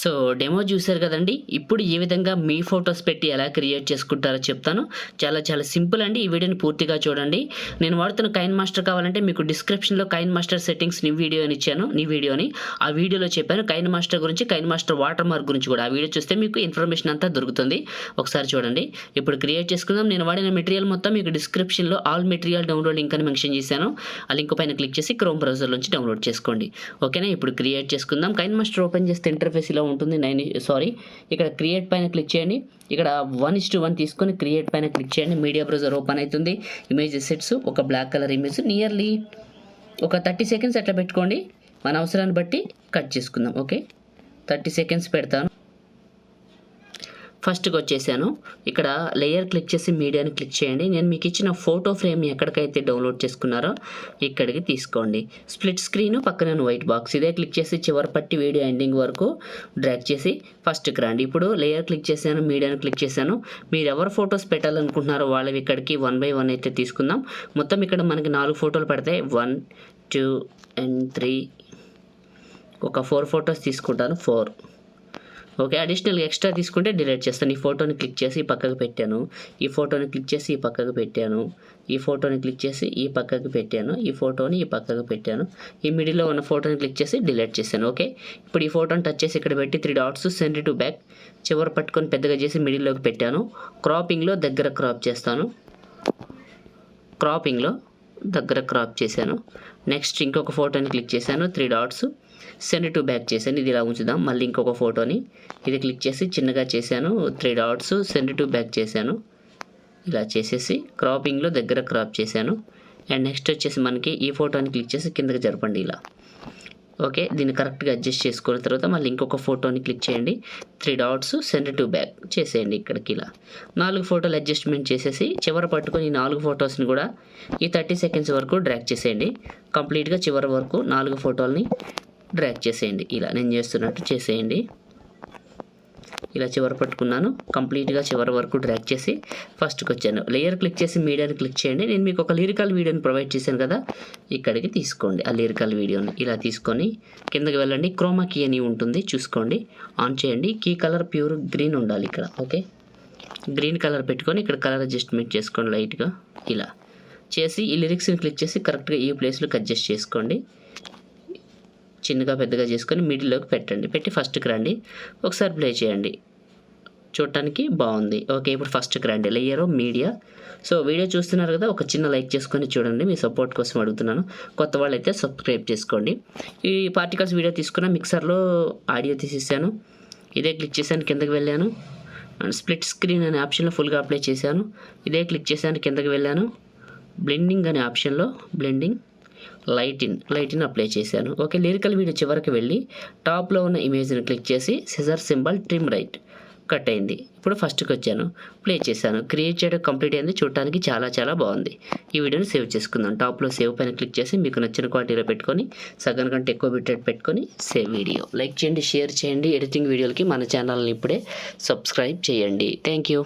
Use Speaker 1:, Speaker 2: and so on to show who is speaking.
Speaker 1: So demo చూసారు కదండి. ఇప్పుడు ఈ విధంగా మీ ఫొటోస్ పెట్టి ఎలా క్రియేట్ చేసుకుంటారో చెప్తాను. చాలా సింపుల్ అండి. ఈ వీడియోని పూర్తిగా చూడండి. నేను వాడుతున్న కైన్మాస్టర్ కావాలంటే మీకు డిస్క్రిప్షన్లో కైన్మాస్టర్ సెట్టింగ్స్ వీడియోని ఇచ్చాను. వీడియోని ఆ వీడియోలో చెప్పాను కైన్మాస్టర్ గురించి, కైన్మాస్టర్ వాటర్ మార్క్ గురించి కూడా. ఆ వీడియో చూస్తే మీకు ఇన్ఫర్మేషన్ అంతా దొరుకుతుంది. ఒకసారి చూడండి. ఇప్పుడు క్రియేట్ చేసుకుందాం. నేను వాడిన మెటీరియల్ మొత్తం మీకు డిస్క్రిప్షన్లో ఆల్ మెటీరియల్ డౌన్లోడ్ లింక్ అని మెన్షన్ చేశాను. ఆ లింక్ పైన క్లిక్ చేసి క్రోమ్ బ్రౌజర్ నుంచి డౌన్లోడ్ చేసుకోండి. ఓకేనా. ఇప్పుడు క్రియేట్ చేసుకుందాం. కైన్మాస్టర్ ఓపెన్ చేస్తే ఇంటర్ఫేస్ ఇలా ఉంటుంది. ఇక్కడ క్రియేట్ పైన క్లిక్ చేయండి. ఇక్కడ 1:1 తీసుకొని క్రియేట్ పైన క్లిక్ చేయండి. మీడియా బ్రౌజర్ ఓపెన్ అవుతుంది. ఇమేజ్ సెట్స్ ఒక బ్లాక్ కలర్ ఇమేజ్ నియర్లీ ఒక 30 సెకండ్స్ అట్లా పెట్టుకోండి. మన అవసరాన్ని బట్టి కట్ చేసుకుందాం. ఓకే, 30 సెకండ్స్ పెడతాను. ఫస్ట్కి వచ్చేసాను. ఇక్కడ లేయర్ క్లిక్ చేసి మీడియాని క్లిక్ చేయండి. నేను మీకు ఇచ్చిన ఫోటో ఫ్రేమ్ ఎక్కడికైతే డౌన్లోడ్ చేసుకున్నారో ఇక్కడికి తీసుకోండి. స్ప్లిట్ స్క్రీన్ పక్కన వైట్ బాక్స్ ఇదే క్లిక్ చేసి చివరి పట్టి వీడియో ఎండింగ్ వరకు డ్రాగ్ చేసి ఫస్ట్కి రండి. ఇప్పుడు లేయర్ క్లిక్ చేశాను, మీడియాని క్లిక్ చేశాను. మీరు ఎవరు ఫొటోస్ పెట్టాలనుకుంటున్నారో వాళ్ళవి ఇక్కడికి 1 by 1 అయితే తీసుకుందాం. మొత్తం ఇక్కడ మనకి 4 ఫోటోలు పడతాయి. 1, 2 and 3 ఒక 4 ఫొటోస్ తీసుకుంటాను. 4 ఓకే. అడిషనల్గా ఎక్స్ట్రా తీసుకుంటే డిలీట్ చేస్తాను. ఈ ఫోటోని క్లిక్ చేసి ఈ పక్కకు పెట్టాను. ఈ ఫోటోని క్లిక్ చేసి ఈ పక్కకు పెట్టాను. ఈ ఫోటోని క్లిక్ చేసి ఈ పక్కకు పెట్టాను. ఈ ఫోటోని ఈ పక్కకు పెట్టాను. ఈ మిడిల్లో ఉన్న ఫోటోని క్లిక్ చేసి డిలీట్ చేశాను. ఓకే. ఇప్పుడు ఈ ఫోటోని టచ్ చేసి ఇక్కడ పెట్టి 3 dots సెండ్ టు బ్యాక్ చివరి పట్టుకొని పెద్దగా చేసి మిడిల్లోకి పెట్టాను. క్రాపింగ్లో దగ్గర క్రాప్ చేస్తాను. క్రాపింగ్లో దగ్గర క్రాప్ చేశాను. నెక్స్ట్ ఇంకొక ఫోటోని క్లిక్ చేశాను. 3 dots సెండ్ టు బ్యాక్ చేశాను. ఇది ఇలా ఉంచుదాం. మళ్ళీ ఇంకొక ఫోటోని ఇది క్లిక్ చేసి చిన్నగా చేశాను. 3 dots సెండ్ టు బ్యాక్ చేశాను. ఇలా చేసేసి క్రాపింగ్లో దగ్గర క్రాప్ చేశాను. అండ్ నెక్స్ట్ వచ్చేసి మనకి ఈ ఫోటోని క్లిక్ చేసి కిందకి జరపండి ఇలా. ఓకే, దీన్ని కరెక్ట్గా అడ్జస్ట్ చేసుకున్న తర్వాత మళ్ళీ ఇంకొక ఫోటోని క్లిక్ చేయండి. 3 dots సెండ్ టు బ్యాక్ చేసేయండి. ఇక్కడికి ఇలా 4 ఫోటోలు అడ్జస్ట్మెంట్ చేసేసి చివరి పట్టుకొని ఈ 4 ఫొటోస్ని కూడా ఈ 30 సెకండ్స్ వరకు డ్రాగ్ చేసేయండి. కంప్లీట్గా చివరి వరకు 4 ఫోటోలని డ్రాగ్ చేసేయండి. ఇలా నేను చేస్తున్నట్టు చేసేయండి. ఇలా చివరి పట్టుకున్నాను. కంప్లీట్గా చివరి వరకు డ్రాగ్ చేసి ఫస్ట్కి వచ్చాను. లేయర్ క్లిక్ చేసి మీడియాని క్లిక్ చేయండి. నేను మీకు ఒక లిరికల్ వీడియోని ప్రొవైడ్ చేశాను కదా, ఇక్కడికి తీసుకోండి. ఆ లిరికల్ వీడియోని ఇలా తీసుకొని కిందకి వెళ్ళండి. క్రోమా కీ అని ఉంటుంది, చూసుకోండి, ఆన్ చేయండి. కీ కలర్ ప్యూర్ గ్రీన్ ఉండాలి ఇక్కడ. ఓకే, గ్రీన్ కలర్ పెట్టుకొని ఇక్కడ కలర్ అడ్జస్ట్మెంట్ చేసుకోండి లైట్గా. ఇలా చేసి ఈ లిరిక్స్ని క్లిక్ చేసి కరెక్ట్గా ఈ ప్లేస్లోకి అడ్జస్ట్ చేసుకోండి. చిన్నగా పెద్దగా చేసుకొని మిడిల్లోకి పెట్టండి. పెట్టి ఫస్ట్కి రండి. ఒకసారి ప్లే చేయండి. చూడటానికి బాగుంది. ఓకే, ఇప్పుడు ఫస్ట్కి రండి. Layer media. సో వీడియో చూస్తున్నారు కదా, ఒక చిన్న లైక్ చేసుకొని చూడండి. మీ సపోర్ట్ కోసం అడుగుతున్నాను. కొత్త వాళ్ళు అయితే సబ్స్క్రైబ్ చేసుకోండి. ఈ పార్టికల్స్ వీడియో తీసుకున్న మిక్సర్లో ఆడియో తీసేసాను. ఇదే క్లిక్ చేశాను, కిందకి వెళ్ళాను. అండ్ స్ప్లిట్ స్క్రీన్ అనే ఆప్షన్లో ఫుల్గా అప్లై చేశాను. ఇదే క్లిక్ చేశాను, కిందకి వెళ్ళాను. బ్లెండింగ్ అనే ఆప్షన్లో బ్లెండింగ్ లైటిన్ అప్లై చేశాను. ఓకే, లిరికల్ వీడియో చివరికి వెళ్ళి టాప్లో ఉన్న ఇమేజ్ని క్లిక్ చేసి scissor symbol trim right cut అయింది. ఇప్పుడు ఫస్ట్కి వచ్చాను, ప్లే చేశాను. క్రియేట్ చేయడం కంప్లీట్ అయింది. చూడటానికి చాలా బాగుంది. ఈ వీడియోని సేవ్ చేసుకుందాం. టాప్లో సేవ్ పైన క్లిక్ చేసి మీకు నచ్చిన క్వాలిటీలో పెట్టుకొని సగం కంటే ఎక్కువ బిట్రేట్ పెట్టుకొని సేవ్ వీడియో. లైక్ చేయండి, షేర్ చేయండి. ఎడిటింగ్ వీడియోలకి మన ఛానల్ని ఇప్పుడే సబ్స్క్రైబ్ చేయండి. Thank you.